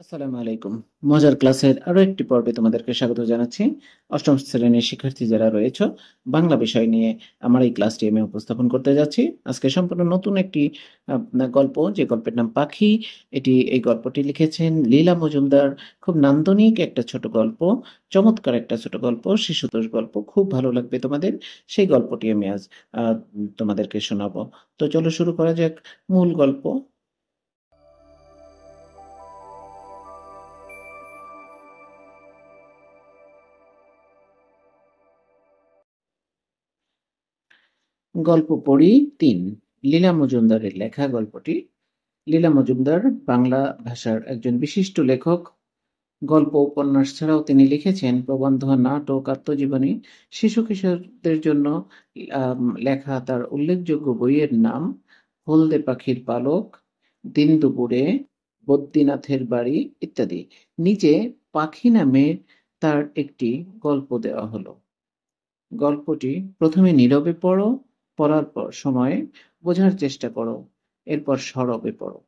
আসসালামু আলাইকুম। মজার ক্লাসের আরো একটি পর্বে তোমাদেরকে স্বাগত জানাচ্ছি। অষ্টম শ্রেণীর শিক্ষার্থী যারা রয়েছে, বাংলা বিষয় নিয়ে আমার এই ক্লাসটি আমি উপস্থাপন করতে যাচ্ছি। আজকে সম্পূর্ণ নতুন একটি গল্প, যে গল্পের নাম পাখি। এই গল্পটি লিখেছেন লীলা মজুমদার। খুব নান্দনিক একটা ছোট গল্প, চমৎকার একটা ছোট গল্প, শিশুতোষ গল্প, খুব ভালো লাগবে তোমাদের। সেই গল্পটি আমি আজ তোমাদেরকে শোনাবো। তো চলো শুরু করা যাক মূল গল্প। গল্প পড়ি ৩। লীলা মজুমদারের লেখা গল্পটি। লীলা মজুমদার বাংলা ভাষার একজন বিশিষ্ট লেখক। গল্প, উপন্যাস ছাড়াও তিনি লিখেছেন প্রবন্ধ, নাটক, আত্মজীবনী। শিশু কিশোরদের জন্য লেখা তার উল্লেখযোগ্য বইয়ের নাম হলদে পাখির পালক, দিন দুপুরে, বদ্রীনাথের বাড়ি ইত্যাদি। নিচে পাখি নামে তার একটি গল্প দেওয়া হলো। গল্পটি প্রথমে নীরবে পড়ো, পড়ার পর সময়ে বোঝার চেষ্টা করো, এরপর সরবে পড়ো।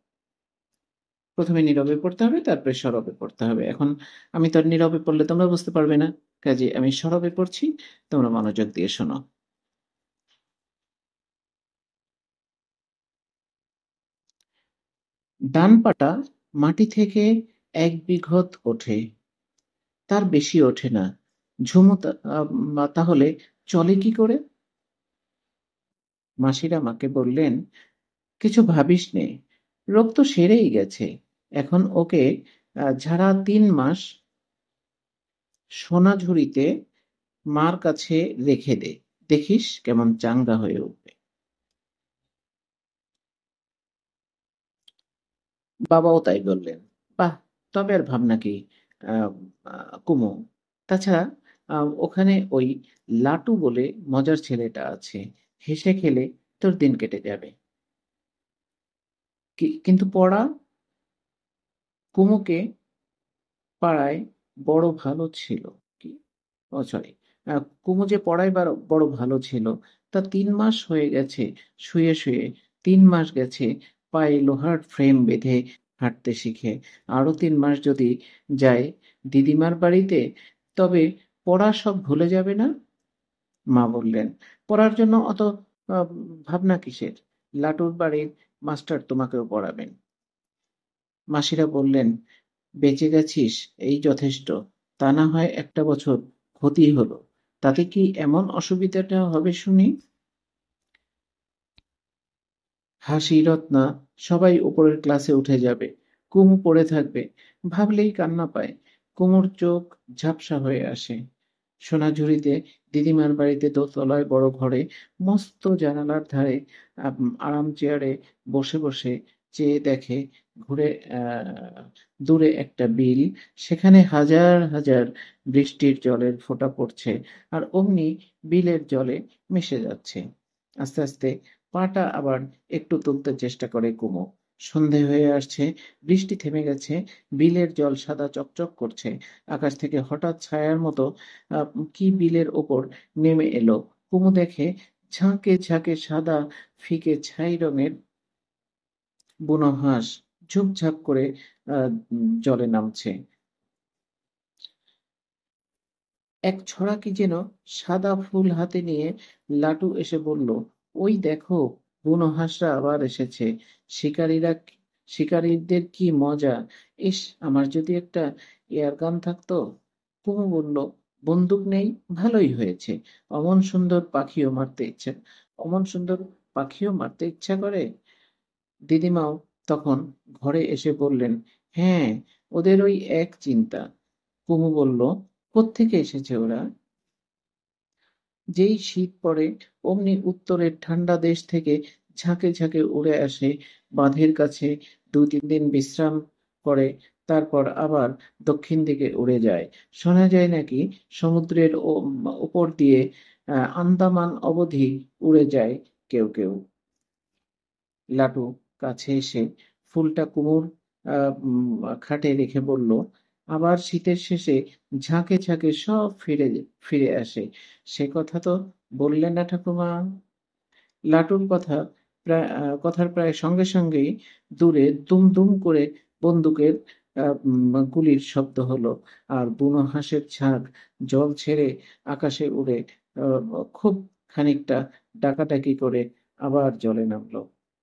প্রথমে নীরবে পড়তে হবে, তারপরে সরবে পড়তে হবে। এখন আমি তো আর নীরবে পড়লে তোমরা বুঝতে পারবে না, কাজে আমি সরবে পড়ছি, তোমরা মনোযোগ দিয়ে শোনো। ডান পাটা মাটি থেকে ১ বিঘত ওঠে, তার বেশি ওঠে না। ঝুমু তাহলে চলে কি করে? মাসিরা মাকে বললেন, কিছু ভাবিস নে, রোগ তো সেরেই গেছে। এখন ওকে ঝাড়া ৩ মাস সোনাঝুরিতে মার কাছে রেখে দে, দেখিস কেমন চাঙ্গা হয়ে উঠবে। বাবাও তাই বললেন। বাহ, তবে আর ভাবনা কি আহ, কুমু। তাছাড়া ওখানে ওই লাটু বলে মজার ছেলেটা আছে, হেসে খেলে তোর দিন কেটে যাবে। কিন্তু পড়া, কুমুকে পাড়ায় বড় ভালো ছিল। কি, ও সরি, কুমু যে পড়ায় বড় ভালো ছিল, তা ৩ মাস হয়ে গেছে শুয়ে শুয়ে। ৩ মাস গেছে পায়ে লোহার ফ্রেম বেঁধে হাঁটতে শিখে। আরো ৩ মাস যদি যায় দিদিমার বাড়িতে, তবে পড়া সব ভুলে যাবে না। মা বললেন, পড়ার জন্য অত আহ, ভাবনা কিসের? লাটুর বাড়ির মাস্টার তোমাকেও পড়াবেন। মাসিরা বললেন, বেঁচে গেছিস এই যথেষ্ট। তা না হয় একটা বছর ক্ষতি হলো, তাতে কি এমন অসুবিধাটা হবে শুনি? হাসি, রত্না সবাই উপরের ক্লাসে উঠে যাবে, কুমু পড়ে থাকবে। ভাবলেই কান্না পায়। কুমুর চোখ ঝাপসা হয়ে আসে। সোনাঝুরিতে দিদিমার বাড়িতে দোতলায় বড় ঘরে মস্ত জানালার ধারে আরাম চেয়ারে বসে বসে চেয়ে দেখে, ঘুরে দূরে একটা বিল, সেখানে হাজার হাজার বৃষ্টির জলের ফোঁটা পড়ছে, আর অমনি বিলের জলে মিশে যাচ্ছে। আস্তে আস্তে পাটা আবার একটু তুলতে চেষ্টা করে কুমু। সন্ধে হয়ে আসছে, বৃষ্টি থেমে গেছে, বিলের জল সাদা চকচক করছে। আকাশ থেকে হঠাৎ ছায়ার মতো কি বিলের ওপর নেমে এলো। কুমু দেখে, ঝাঁকে ঝাঁকে সাদা ফিকে ছাই রঙের বুনো হাঁস ঝুপঝাপ করে জলে নামছে। এক ছড়া কি যেন সাদা ফুল হাতে নিয়ে লাটু এসে বলল, ওই দেখো, বুনো হাঁসরা আবার এসেছে। শিকারীরা, শিকারীদের কি মজা! ইস, আমার যদি একটা এয়ারগান থাকতো। কুমু বলল, বন্দুক নেই, ভালোই হয়েছে। অমন সুন্দর পাখিও মারতে ইচ্ছে অমন সুন্দর পাখিও মারতে ইচ্ছা করে। দিদিমাও তখন ঘরে এসে বললেন, হ্যাঁ, ওদের ওই এক চিন্তা। কুমু বলল, কোত্থেকে এসেছে ওরা? যেই শীত পড়ে অমনি উত্তরের ঠান্ডা দেশ থেকে ঝাঁকে ঝাঁকে উড়ে আসে বাঁধের কাছে, ২-৩ দিন বিশ্রাম করে, তারপর আবার দক্ষিণ দিকে উড়ে যায়। শোনা যায় নাকি সমুদ্রের উপর দিয়ে আন্দামান অবধি উড়ে যায় কেউ কেউ। লাটু কাছে এসে ফুলটা কুমুর খাটে রেখে বলল, আবার শীতের শেষে ঝাঁকে ঝাঁকে সব ফিরে ফিরে আসে। সে কথা তো বললে না ঠাকুমা। লাটুর কথার প্রায় সঙ্গে সঙ্গেই দূরে দুম দুম করে বন্দুকের গুলির শব্দ হলো, আর বুনো হাঁসের ঝাঁক জল ছেড়ে আকাশে উড়ে খুব খানিকটা ডাকাডাকি করে আবার জলে নামলো।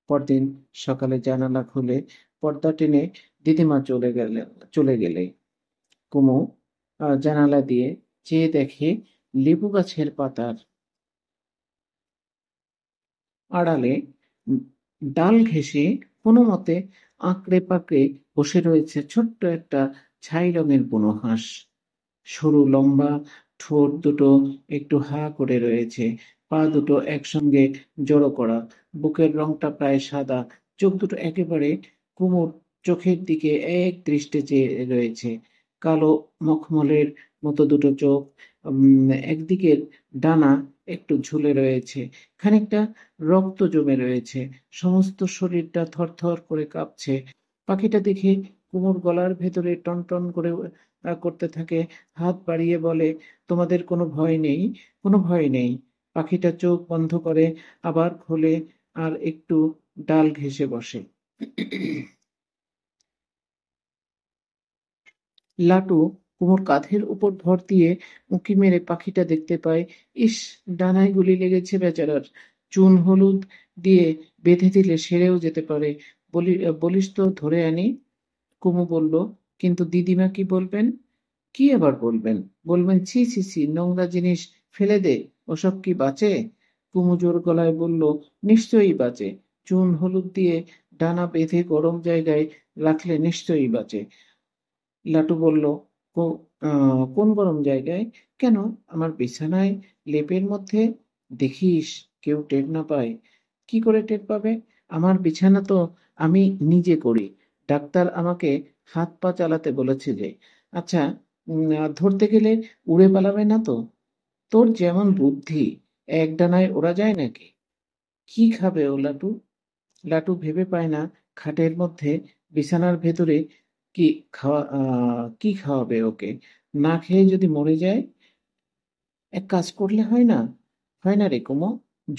পরদিন সকালে জানালা খুলে পর্দা টেনে দিদিমা চলে গেলে কুমু জানালা দিয়ে চেয়ে দেখে লেবু গাছের পাতার আড়ালে উম ডাল ঘেঁষে কোনোমতে আঁকড়ে পাকড়ে বসে রয়েছে ছোট্ট একটা ছাই রঙের বুনো হাঁস। সরু লম্বা ঠোঁট দুটো একটু হা করে রয়েছে, পা দুটো একসঙ্গে জড়ো করা, বুকের রংটা প্রায় সাদা, চোখ দুটো একেবারে কুমুর চোখের দিকে এক দৃষ্টে চেয়ে রয়েছে। কালো মখমলের মতো দুটো চোখ, একদিকের ডানা একটু ঝুলে রয়েছে, খানিকটা রক্ত জমে রয়েছে, সমস্ত শরীরটা থরথর করে কাঁপছে। পাখিটা দেখে কুমুর গলার ভেতরে টনটন করে করতে থাকে, হাত বাড়িয়ে বলে, তোমাদের কোনো ভয় নেই, কোনো ভয় নেই। পাখিটা চোখ বন্ধ করে আবার খোলে আর একটু ডাল ঘেঁষে বসে। লাটু কুমুর কাঁধের উপর ভর দিয়ে উঁকি মেরে পাখিটা দেখতে পায়। ইস, ডানায় গুলি লেগেছে বেচারার, চুন হলুদ দিয়ে বেঁধে দিলে সেরেও যেতে পারে। বলিস তো ধরে আনি। কুমু বলল, কিন্তু দিদিমা কি বলবেন? কি আবার বলবেন? বলবেন ছি ছি ছি, নোংরা জিনিস ফেলে দে, ওসব কি বাঁচে? কুমু জোর গলায় বলল, নিশ্চয়ই বাঁচে, চুন হলুদ দিয়ে ডানা বেঁধে গরম জায়গায় রাখলে নিশ্চয়ই বাঁচে। লাটু বলল, কোন গরম জায়গায়? কেন, আমার বিছানায়, লেপের মধ্যে? দেখিস কেউ টের না পায়। কি করে টের পাবে? আমার বিছানা তো আমি নিজে করি, ডাক্তার আমাকে হাত পা চালাতে বলেছে যে। আচ্ছা, ধরতে গেলে উড়ে পালাবে না তো? তোর যেমন বুদ্ধি, এক ডানায় ওরা যায় নাকি? কি খাবে ও লাটু? লাটু ভেবে পায় না খাটের মধ্যে, বিছানার ভেতরে কি খাওয়াবে ওকে? না খেয়ে যদি মরে যায়? এক কাজ করলে হয় না? হয় না রে কুমো,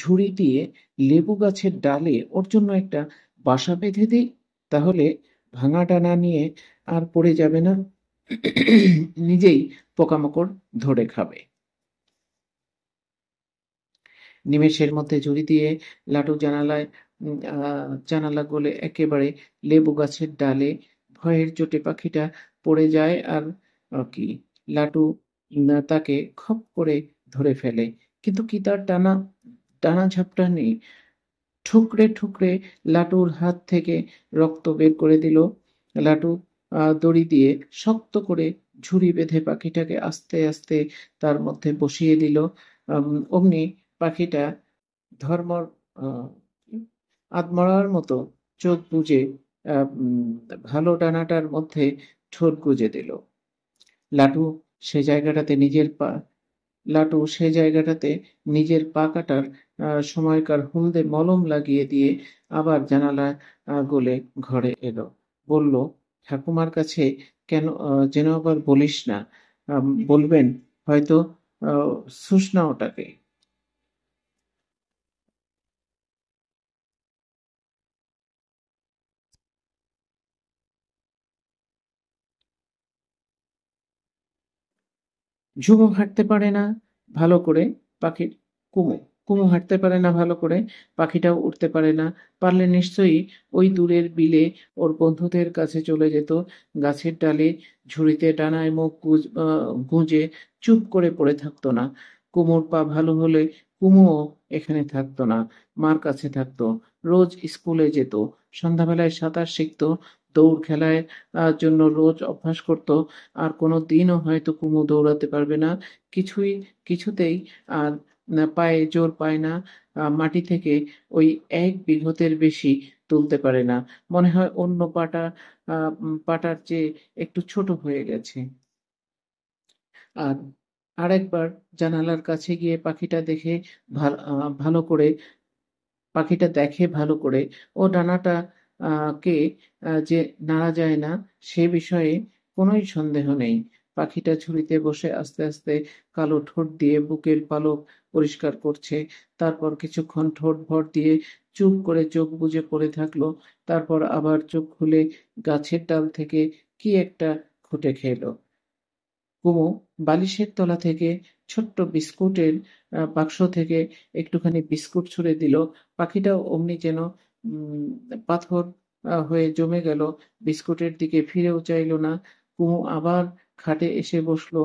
ঝুড়ি দিয়ে লেবু গাছের ডালে ওর জন্য একটা বাসা বেঁধে দিই, তাহলে ভাঙা ডানা নিয়ে আর পড়ে যাবে না, নিজেই পোকামাকড় ধরে খাবে। নিমেষের মধ্যে ঝুড়ি দিয়ে লাটু জানালা গলে একেবারে লেবু গাছের ডালে ভয়ের চোটে পাখিটা পড়ে যায়। আর কি, লাটু তাকে খপ করে ধরে ফেলে, কিন্তু কি তার ডানা ঝাপটা নেই। ঠুকরে ঠুকরে লাটুর হাত থেকে রক্ত বের করে দিল। লাটু দড়ি দিয়ে শক্ত করে ঝুড়ি বেঁধে পাখিটাকে আস্তে আস্তে তার মধ্যে বসিয়ে দিল। অমনি পাখিটা ধর্মর আহ, আধমরার মতো চোখ বুজে ভালো ডানাটার মধ্যে ঠোঁট গুজে দিল। লাটু সে জায়গাটাতে নিজের পা লাটু সে জায়গাটাতে নিজের পা কাটার সময়কার হলদে মলম লাগিয়ে দিয়ে আবার জানালা গলে ঘরে এলো। বলল, ঠাকুমার কাছে যেন আবার বলিস না, বলবেন হয়তো শুস না ওটাকে। ঝুমু হাঁটতে পারে না ভালো করে, পাখির কুমু কুমু হাঁটতে পারে না ভালো করে, পাখিটাও উঠতে পারে না। পারলে নিশ্চয়ই ওই দূরের বিলে ওর বন্ধুদের কাছে চলে যেত, গাছের ডালে ঝুড়িতে ডানায় মুখ গুঁজে চুপ করে পড়ে থাকতো না। কুমুর পা ভালো হলে কুমুও এখানে থাকতো না, মার কাছে থাকতো, রোজ স্কুলে যেত, সন্ধ্যাবেলায় সাঁতার শিখতো, দৌড় খেলায় জন্য রোজ অভ্যাস করতো। আর কোনো দিনও হয়তো কুমু দৌড়াতে পারবে না, কিছুতেই আর পায়ে জোর পায় না, মাটি থেকে ওই 1 বিঘতের বেশি তুলতে পারে না। মনে হয় অন্য পাটার চেয়ে একটু ছোট হয়ে গেছে। আর আরেকবার জানালার কাছে গিয়ে ভালো করে পাখিটা দেখে ভালো করে, ও ডানাটা কে যে নাড়া যায় না সে বিষয়ে কোনোই সন্দেহ নেই। পাখিটা ঝুড়িতে বসে আস্তে আস্তে কালো ঠোঁট দিয়ে বুকের পালক পরিষ্কার করছে, তারপর কিছুক্ষণ ঠোঁট ভর দিয়ে চুপ করে চোখ বুজে পড়ে থাকলো, তারপর আবার চোখ খুলে গাছের ডাল থেকে কি একটা খুঁটে খেলো। কুমু বালিশের তলা থেকে ছোট্ট বিস্কুটের বাক্স থেকে একটুখানি বিস্কুট ছুঁড়ে দিল। পাখিটাও অমনি যেন উম, পাথর হয়ে জমে গেল, বিস্কুটের দিকে ফিরেও চাইল না। কুমু আবার খাটে এসে বসলো,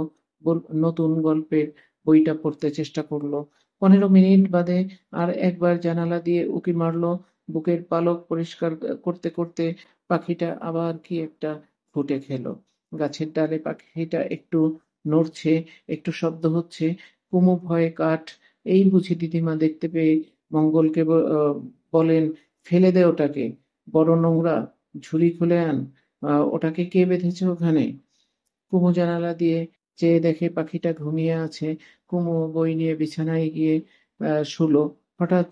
নতুন গল্পের বইটা পড়তে চেষ্টা করলো। 15 মিনিট বাদে আর একবার জানালা দিয়ে উঁকি মারলো। বুকের পালক পরিষ্কার করতে করতে পাখিটা আবার কি একটা ফুটে খেলো। গাছের ডালে পাখিটা একটু নড়ছে, একটু শব্দ হচ্ছে। কুমু ভয়ে কাঠ। এই বুঝি দিদিমা দেখতে পেয়ে মঙ্গলকে বলেন, ফেলে দে ওটাকে, বড় নোংরা, ঝুড়ি খুলে আন। ওটাকে কে বেঁধেছে ওখানে? কুমু জানালা দিয়ে চেয়ে দেখে পাখিটা ঘুমিয়ে আছে। কুমু বই নিয়ে বিছানায় গিয়ে শুলো। হঠাৎ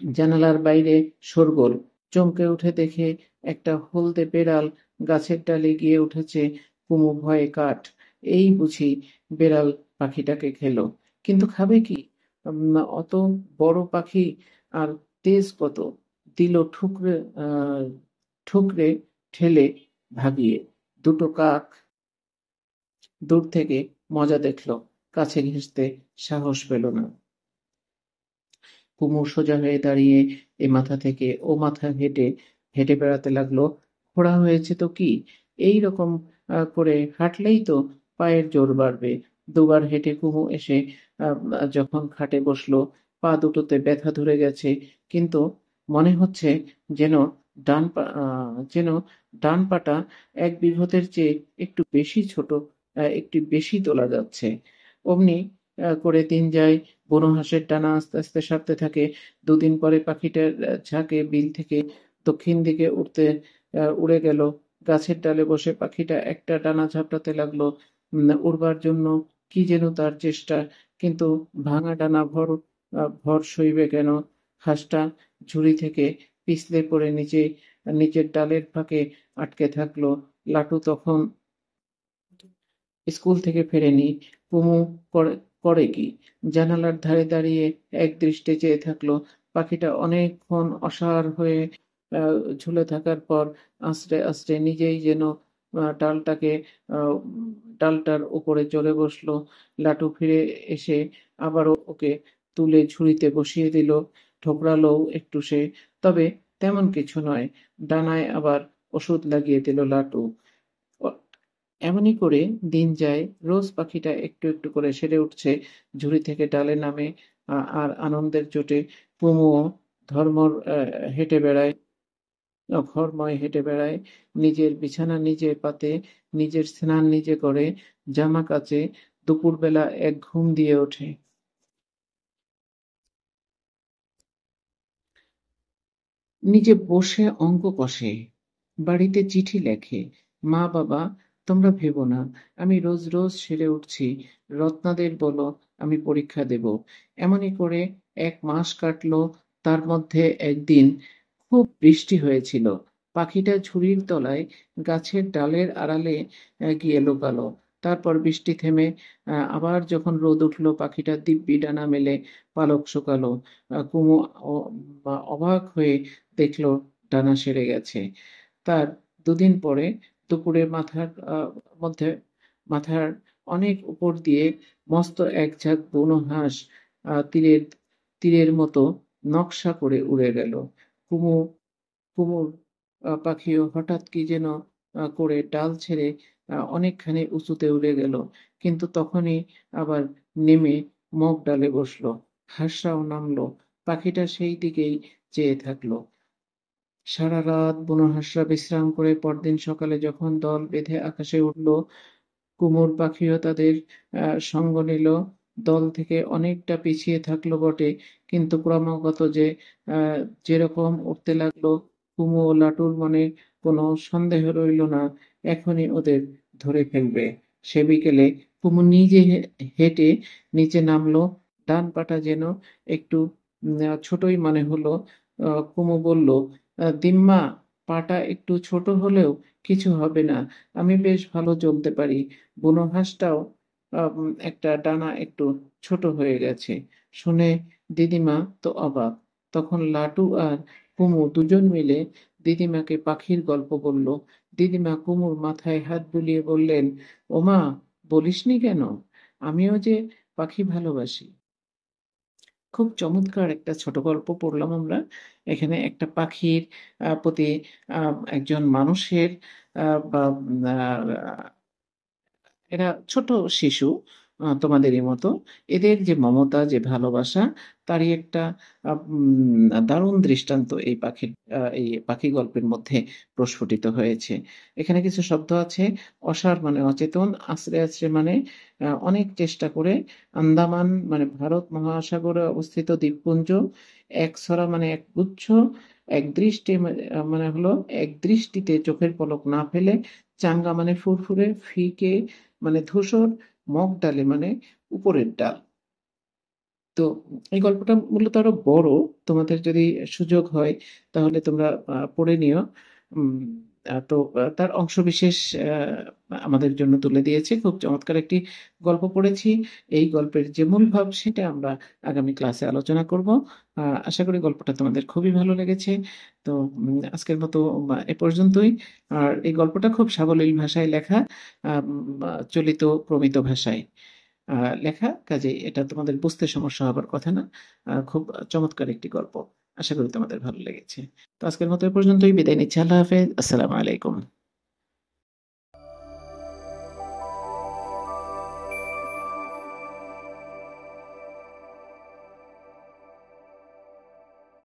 জানালার বাইরে শোরগোল। চমকে উঠে দেখে একটা হলদে বেড়াল গাছের ডালে গিয়ে উঠেছে। কুমু ভয়ে কাঠ। এই বুঝি বেড়াল পাখিটাকে খেলো। কিন্তু খাবে কি? অত বড় পাখি, আর তেজ কত! দিল ঠুকরে ঠেলে ভাগিয়ে। দুটো কাক দূর থেকে মজা দেখলো, কাছে ঘেঁষতে সাহস পেল না। কুমু সোজা হয়ে দাঁড়িয়ে এ মাথা থেকে ও মাথা হেঁটে হেঁটে বেড়াতে লাগলো। খোঁড়া হয়েছে তো কি, এই রকম করে হাঁটলেই তো পায়ের জোর বাড়বে। দুবার হেঁটে কুমু এসে যখন খাটে বসলো, পা দুটোতে ব্যথা ধরে গেছে। কিন্তু মনে হচ্ছে যেন যেন ডান পাটা এক বিঘতের চেয়ে একটু বেশি ছোট, একটু বেশি তোলা যাচ্ছে। অমনি করে দিন যায়। বুনো হাঁসের ডানা আস্তে আস্তে সারতে থাকে। দুদিন পরে পাখিটার ঝাঁকে বিল থেকে দক্ষিণ দিকে উড়ে গেল। গাছের ডালে বসে পাখিটা একটা ডানা ঝাপটাতে লাগলো, উড়বার জন্য। কি যেন তার চেষ্টা, কিন্তু ভাঙা ডানা ভর সইবে কেন? হাঁসটা ঝুড়ি থেকে পিছলে পড়ে নিচের ডালের ফাঁকে আটকে থাকলো। লাটু তখন স্কুল থেকে ফেরেনি। কুমু করে করে কি? জানালার ধারে দাঁড়িয়ে একদৃষ্টে চেয়ে থাকলো। পাখিটা অনেকক্ষণ অসাড় হয়ে ঝুলে থাকার পর আস্তে আস্তে নিজেই যেন ডালটাকে আহ, ডালটার উপরে চড়ে বসলো। লাটু ফিরে এসে আবারও ওকে তুলে ঝুড়িতে বসিয়ে দিল। ঠোকরালো একটু সে, তবে তেমন কিছু নয়। ডানায় আবার ওষুধ লাগিয়ে দিল লাটু। এমনি করে দিন যায়। রোজ পাখিটা একটু একটু করে সেরে উঠছে, ঝুড়ি থেকে ডালে নামে। আর আনন্দের চোটে কুমুও ধর্মর হেঁটে বেড়ায়, ঘরময় হেঁটে বেড়ায়। নিজের বিছানা নিজে পাতে, নিজের স্নান নিজে করে, জামা কাচে, দুপুরবেলা এক ঘুম দিয়ে ওঠে। নিজে বসে অঙ্ক কষে, বাড়িতে চিঠি লেখে। মা বাবা, তোমরা ভেবো না আমি রোজ রোজ সেরে উঠছি। রত্নাদের বলো আমি পরীক্ষা দেব। এমনি করে 1 মাস কাটলো। তার মধ্যে একদিন খুব বৃষ্টি হয়েছিল। পাখিটা ঝুড়ির তলায় গাছের ডালের আড়ালে গিয়ে লুকালো। তারপর বৃষ্টি থেমে আবার যখন রোদ উঠলো, পাখিটা দিব্যি ডানা মেলে পালক শুকালো। কুমু অবাক হয়ে দেখলো ডানা সেরে গেছে। তার দুদিন পরে দুপুরে মধ্যে মাথার অনেক উপর দিয়ে মস্ত এক ঝাঁক বুনো হাঁস তীরের তীরের মতো নকশা করে উড়ে গেল। কুমু কুমুর পাখিও হঠাৎ কি যেন করে ডাল ছেড়ে অনেকখানি উঁচুতে উড়ে গেল। কিন্তু তখনই আবার নেমে মগ ডালে বসলো। হাঁসরাও নামলো। পাখিটা সেই দিকেই চেয়ে থাকলো। সারা রাত বুনো হাঁসরা বিশ্রাম করে পরদিন সকালে যখন দল বেঁধে আকাশে উঠল, কুমুর পাখিও তাদের সঙ্গ নিল। দল থেকে অনেকটা পিছিয়ে থাকলো বটে, কিন্তু ক্রমাগত আহ, যেরকম উঠতে লাগলো, কুমু ও লাটুর মনে কোনো সন্দেহ রইল না, এখনই ওদের ধরে ফেলবে। সে বিকেলে কুমু নিজে হেঁটে নিচে নামলো। ডান পাটা যেন একটু ছোটই মনে হলো। কুমু বলল, দিম্মা, পাটা একটু ছোট হলেও কিছু হবে না, আমি বেশ ভালো চলতে পারি। বুনো হাঁসটাও একটা ডানা একটু ছোট হয়ে গেছে। শুনে দিদিমা তো অবাক। তখন লাটু আর কুমু দুজন মিলে দিদিমাকে পাখির গল্প বলল। দিদিমা কুমুর মাথায় হাত বুলিয়ে বললেন, ওমা, বলিসনি কেন? আমিও যে পাখি ভালোবাসি। খুব চমৎকার একটা ছোট গল্প পড়লাম আমরা। এখানে একটা পাখির প্রতি একজন মানুষের বা এরা ছোট শিশু, তোমাদেরই মতো। এদের যে মমতা, যে ভালোবাসা, তারই একটা দারুণ দৃষ্টান্ত এই পাখি গল্পের মধ্যে প্রস্ফুটিত হয়েছে। এখানে কিছু শব্দ আছে। অসার মানে অচেতন, আছড়ে আছড়ে মানে অনেক চেষ্টা করে, আন্দামান মানে ভারত মহাসাগরে অবস্থিত দ্বীপপুঞ্জ, একছড়া মানে একগুচ্ছ, একদৃষ্টে মানে হলো একদৃষ্টিতে চোখের পলক না ফেলে, চাঙ্গা মানে ফুরফুরে, ফিকে মানে ধূসর, মগ ডালে মানে উপরের ডাল। তো এই গল্পটা মূলত আরো বড়। তোমাদের যদি সুযোগ হয় তাহলে তোমরা পড়ে নিও। উম, তো তার অংশবিশেষ আমাদের জন্য তুলে দিয়েছে। খুব চমৎকার একটি গল্প পড়েছি। এই গল্পের যে মূল ভাব সেটা আমরা আগামী ক্লাসে আলোচনা করব। আশা করি গল্পটা তোমাদের খুবই ভালো লেগেছে। তো আজকের মতো এ পর্যন্তই। আর এই গল্পটা খুব সাবলীল ভাষায় লেখা, চলিত প্রমিত ভাষায় লেখা, কাজেই এটা তোমাদের বুঝতে সমস্যা হবার কথা না। খুব চমৎকার একটি গল্প। আশা করি তোমাদের ভালো লেগেছে। তো আজকের মতো এ পর্যন্তই, বিদায় নিচ্ছি। আল্লাহ হাফেজ, আসসালামু আলাইকুম।